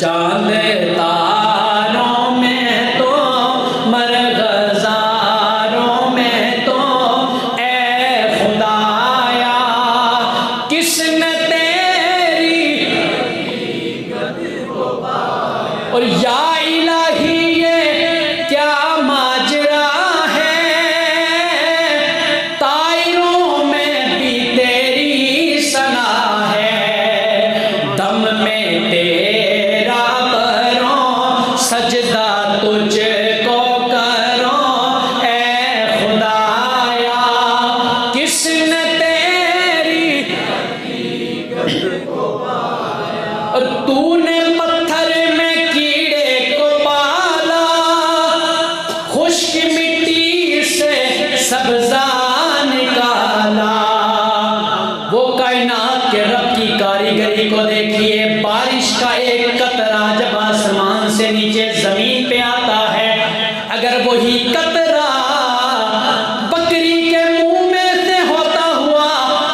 चांद तारों में तो मरग़ज़ारों में तो ए खुदाया किसने तेरी और या इलाही ये क्या माजरा है, तायरों में भी तेरी सना है, दम में तेरा करो सजदा तुझको करो ए खुदाया किसने तेरी और तूने पत्थर में कीड़े को पाला, खुश्क मिट्टी से सब्जा निकाला। वो कायनात के रब की कारीगरी को देखिए, बारिश का एक कतरा जब आसमान से नीचे जमीन पे आता है, अगर वही कतरा बकरी के मुंह में से होता हुआ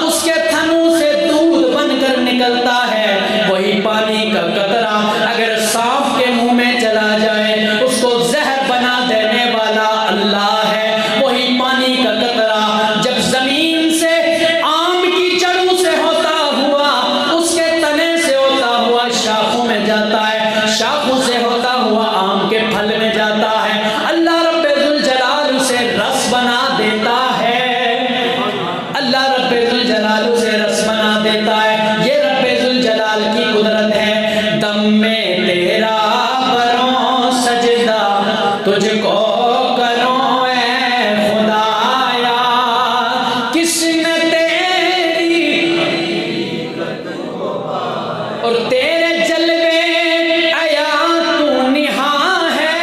उसके थनों से दूध बनकर निकलता है, वही पानी का कतरा अगर सांप के मुंह में चला जाए उसको जहर बना देने वाला अल्लाह है। वही पानी का कतरा जब जमीन से आम की जड़ों से होता हुआ उसके तने से होता हुआ शाखों में जाता है, शाखों से होता हुआ आम के फल में जाता है, अल्लाह रब्बुल जलाल उसे रस बना देता है। अल्लाह रब्बुल जलाल उसे रस बना देता है। ये रब्बुल जलाल की कुदरत है। दम में तेरा करो सजदा तुझको करो ए खुदाया किसने तेरी और तेरे जलवे आया तू निहा है,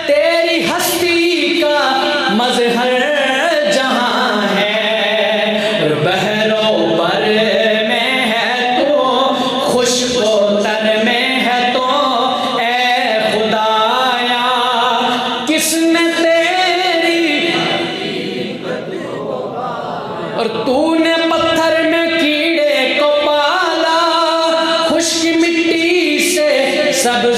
तेरी हस्ती का मजहर जहां है, बहरो पर में है तो खुशबो तर में है तो ए खुदाया किसने तेरी और तूने पत्थर में कीड़े को पाला, खुश्क मिट्टी से सब